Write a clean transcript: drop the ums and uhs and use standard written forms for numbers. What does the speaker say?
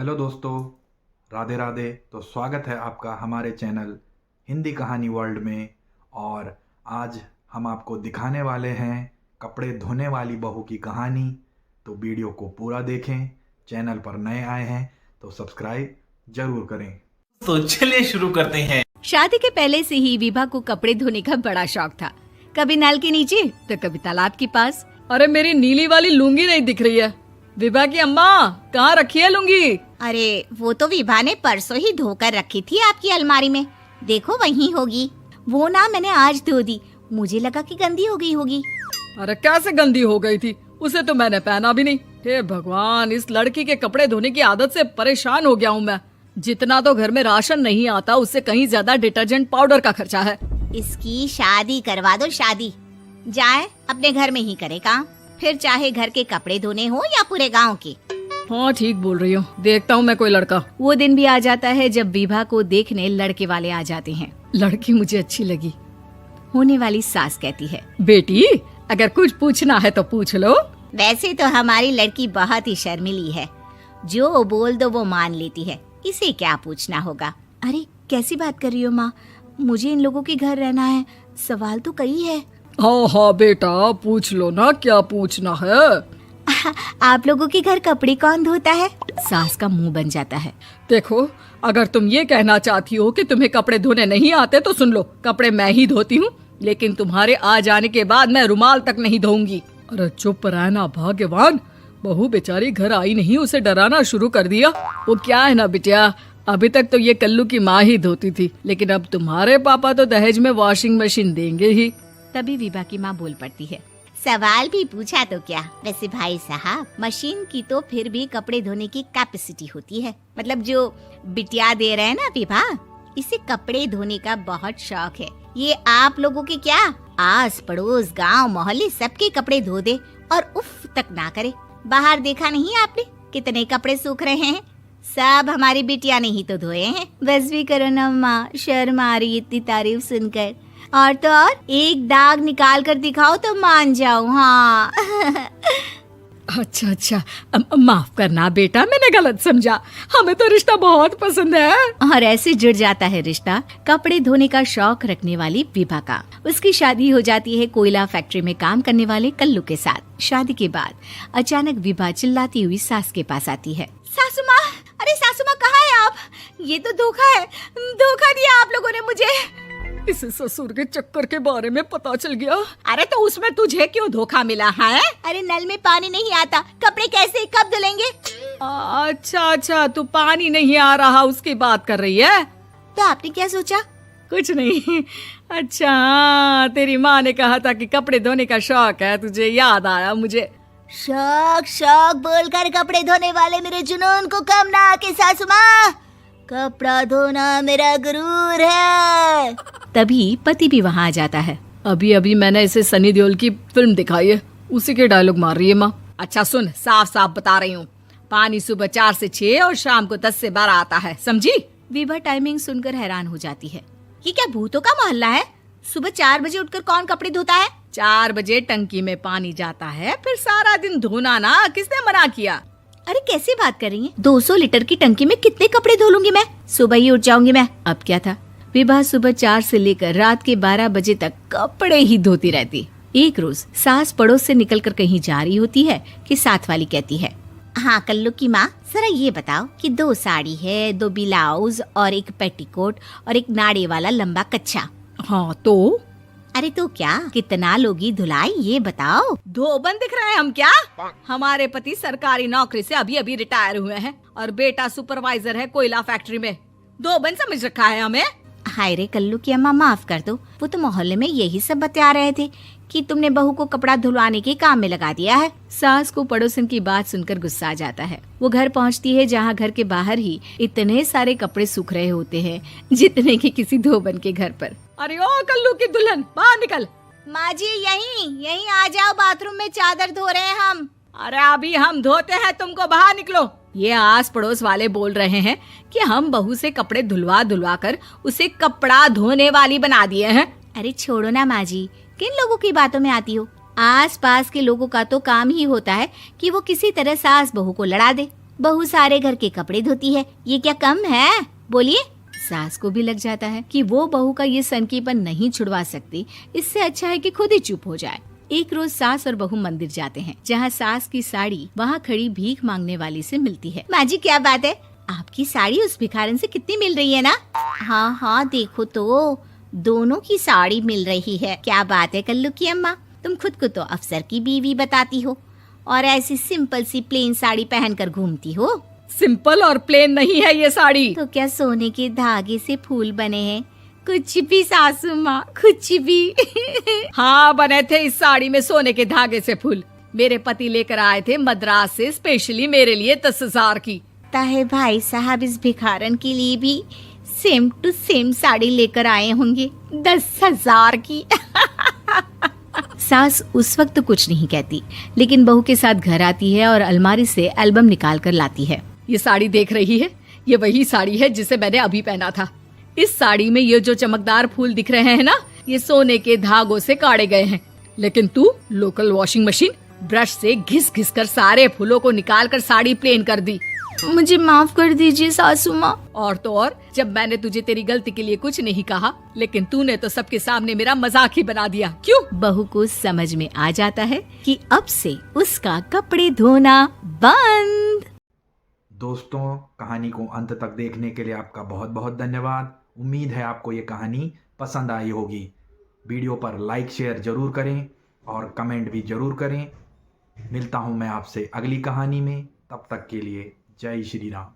Hello दोस्तों, राधे राधे। तो स्वागत है आपका हमारे चैनल हिंदी कहानी वर्ल्ड में। और आज हम आपको दिखाने वाले हैं कपड़े धोने वाली बहू की कहानी। तो वीडियो को पूरा देखें। चैनल पर नए आए हैं तो सब्सक्राइब जरूर करें। तो चलिए शुरू करते हैं। शादी के पहले से ही विभा को कपड़े धोने का बड़ा शौक था। कभी नल के नीचे तो कभी तालाब के पास। अरे मेरी नीली वाली लुंगी नहीं दिख रही है। विभा की अम्मा, कहाँ रखी है लुंगी? अरे वो तो विभा ने परसों ही धोकर रखी थी आपकी अलमारी में। देखो वहीं होगी। वो ना मैंने आज धो दी, मुझे लगा कि गंदी हो गई होगी। अरे कैसे गंदी हो गई थी? उसे तो मैंने पहना भी नहीं। हे भगवान, इस लड़की के कपड़े धोने की आदत से परेशान हो गया हूँ मैं। जितना तो घर में राशन नहीं आता उससे कहीं ज्यादा डिटर्जेंट पाउडर का खर्चा है। इसकी शादी करवा दो, शादी। जाए अपने घर में ही करे काम, फिर चाहे घर के कपड़े धोने हो या पूरे गांव के। हाँ ठीक बोल रही हो, देखता हूँ मैं कोई लड़का। वो दिन भी आ जाता है जब विभा को देखने लड़के वाले आ जाते हैं। लड़की मुझे अच्छी लगी। होने वाली सास कहती है, बेटी अगर कुछ पूछना है तो पूछ लो। वैसे तो हमारी लड़की बहुत ही शर्मीली है, जो बोल दो वो मान लेती है, इसे क्या पूछना होगा। अरे कैसी बात कर रही हो माँ, मुझे इन लोगों के घर रहना है, सवाल तो कई है। हाँ हाँ बेटा, पूछ लो ना, क्या पूछना है। आप लोगों के घर कपड़े कौन धोता है? सास का मुंह बन जाता है। देखो, अगर तुम ये कहना चाहती हो कि तुम्हें कपड़े धोने नहीं आते तो सुन लो, कपड़े मैं ही धोती हूँ, लेकिन तुम्हारे आ जाने के बाद मैं रुमाल तक नहीं धोऊंगी। अरे चुप रहना भाग्यवान, बहू बेचारी घर आई नहीं, उसे डराना शुरू कर दिया। वो क्या है ना बिटिया, अभी तक तो ये कल्लू की माँ ही धोती थी, लेकिन अब तुम्हारे पापा तो दहेज में वॉशिंग मशीन देंगे ही। तभी विभा की माँ बोल पड़ती है, सवाल भी पूछा तो क्या। वैसे भाई साहब, मशीन की तो फिर भी कपड़े धोने की कैपेसिटी होती है। मतलब जो बिटिया दे रहे हैं ना विभा, इसे कपड़े धोने का बहुत शौक है। ये आप लोगों के क्या, आस पड़ोस गांव मोहल्ले सबके कपड़े धो दे और उफ तक ना करे। बाहर देखा नहीं आपने कितने कपड़े सूख रहे हैं? सब हमारी बिटिया ने ही तो धोए हैं। बस भी करो ना माँ, शर्म आ रही इतनी तारीफ सुनकर। और तो और एक दाग निकाल कर दिखाओ तो मान जाओ। हाँ अच्छा अच्छा, माफ करना बेटा, मैंने गलत समझा। हमें तो रिश्ता बहुत पसंद है। और ऐसे जुड़ जाता है रिश्ता कपड़े धोने का शौक रखने वाली विभा का। उसकी शादी हो जाती है कोयला फैक्ट्री में काम करने वाले कल्लू के साथ। शादी के बाद अचानक विभा चिल्लाती हुई सास के पास आती है। सासू माँ, अरे सासू माँ कहाँ है आप? ये तो धोखा है, धोखा दिया आप लोगों ने मुझे। इस ससुर के चक्कर के बारे में पता चल गया। अरे तो उसमें तुझे क्यों धोखा मिला है? अरे नल में पानी नहीं आता, कपड़े कैसे कब धुलेंगे? अच्छा अच्छा, तू पानी नहीं आ रहा उसकी बात कर रही है। तो आपने क्या सोचा? कुछ नहीं। अच्छा हाँ, तेरी माँ ने कहा था कि कपड़े धोने का शौक है तुझे, याद आया मुझे। शौक शौक बोलकर कपड़े धोने वाले मेरे जुनून को कम ना आके सासू माँ, कपड़ा धोना मेरा गुरूर है। तभी पति भी वहाँ आ जाता है। अभी अभी मैंने इसे सनी देओल की फिल्म दिखाई है, उसी के डायलॉग मार रही है माँ। अच्छा सुन, साफ साफ बता रही हूँ, पानी सुबह 4 से 6 और शाम को 10 से 12 आता है, समझी? विभा टाइमिंग सुनकर हैरान हो जाती है। ये क्या भूतों का मोहल्ला है? सुबह 4 बजे उठकर कौन कपड़े धोता है? 4 बजे टंकी में पानी जाता है, फिर सारा दिन धोना ना, किसने मना किया? अरे कैसी बात कर रही हैं? 200 लीटर की टंकी में कितने कपड़े धो लूंगी मैं? सुबह ही उठ जाऊंगी मैं। अब क्या था, विभा सुबह 4 से लेकर रात के 12 बजे तक कपड़े ही धोती रहती। एक रोज सास पड़ोस से निकलकर कहीं जा रही होती है कि साथ वाली कहती है, हाँ कल्लू की माँ, जरा ये बताओ कि 2 साड़ी है, 2 ब्लाउज और एक पेटीकोट और एक नाड़े वाला लंबा कच्छा। हाँ तो? अरे तो क्या, कितना लोगी धुलाई ये बताओ। धोबन दिख रहे हैं हम क्या? हमारे पति सरकारी नौकरी से अभी अभी रिटायर हुए हैं और बेटा सुपरवाइजर है कोयला फैक्ट्री में। धोबन समझ रखा है हमें। हाय रे कल्लू की अम्मा, माफ कर दो, वो तो मोहल्ले में यही सब बता रहे थे कि तुमने बहू को कपड़ा धुलवाने के काम में लगा दिया है। सास को पड़ोसन की बात सुनकर गुस्सा आ जाता है। वो घर पहुंचती है जहां घर के बाहर ही इतने सारे कपड़े सूख रहे होते हैं जितने कि किसी धोबन के घर पर। अरे ओ कल्लू की दुल्हन, बाहर निकल। माँ जी यहीं आ जाओ, बाथरूम में चादर धो रहे हैं हम। अरे अभी हम धोते हैं, तुमको बाहर निकलो। ये आस पड़ोस वाले बोल रहे हैं कि हम बहू से कपड़े धुलवा धुलवा कर उसे कपड़ा धोने वाली बना दिए हैं। अरे छोड़ो ना माँ जी, किन लोगों की बातों में आती हो? आस पास के लोगों का तो काम ही होता है कि वो किसी तरह सास बहू को लड़ा दे। बहू सारे घर के कपड़े धोती है, ये क्या कम है? बोलिए। सास को भी लग जाता है कि वो बहू का ये सनकीपन नहीं छुड़वा सकती, इससे अच्छा है कि खुद ही चुप हो जाए। एक रोज सास और बहू मंदिर जाते हैं, जहाँ सास की साड़ी वहाँ खड़ी भीख मांगने वाली से मिलती है। माँ जी क्या बात है, आपकी साड़ी उस भिखारन से कितनी मिल रही है ना? हाँ हाँ देखो तो, दोनों की साड़ी मिल रही है। क्या बात है कल्लू की अम्मा, तुम खुद को तो अफसर की बीवी बताती हो और ऐसी सिंपल सी प्लेन साड़ी पहनकर घूमती हो। सिंपल और प्लेन नहीं है ये साड़ी। तो क्या सोने के धागे से फूल बने हैं? कुछ भी सासू माँ, कुछ भी। हाँ बने थे इस साड़ी में सोने के धागे से फूल। मेरे पति लेकर आए थे मद्रास से स्पेशली मेरे लिए 10,000 की। ताहे भाई साहब इस भिखारन के लिए भी सेम टू सेम साड़ी लेकर आए होंगे 10,000 की। सास उस वक्त तो कुछ नहीं कहती, लेकिन बहू के साथ घर आती है और अलमारी से एल्बम निकाल कर लाती है। ये साड़ी देख रही है, ये वही साड़ी है जिसे मैंने अभी पहना था। इस साड़ी में ये जो चमकदार फूल दिख रहे हैं ना, ये सोने के धागों से काढ़े गए हैं। लेकिन तू लोकल वॉशिंग मशीन ब्रश से घिस घिस कर सारे फूलों को निकाल कर साड़ी प्लेन कर दी। मुझे माफ कर दीजिए सासू माँ। और तो और, जब मैंने तुझे तेरी गलती के लिए कुछ नहीं कहा, लेकिन तूने तो सबके सामने मेरा मजाक ही बना दिया। क्यों? बहू को समझ में आ जाता है कि अब से उसका कपड़े धोना बंद। दोस्तों, कहानी को अंत तक देखने के लिए आपका बहुत बहुत धन्यवाद। उम्मीद है आपको ये कहानी पसंद आई होगी। वीडियो पर लाइक शेयर जरूर करें और कमेंट भी जरूर करें। मिलता हूँ मैं आपसे अगली कहानी में, तब तक के लिए जय श्री राम।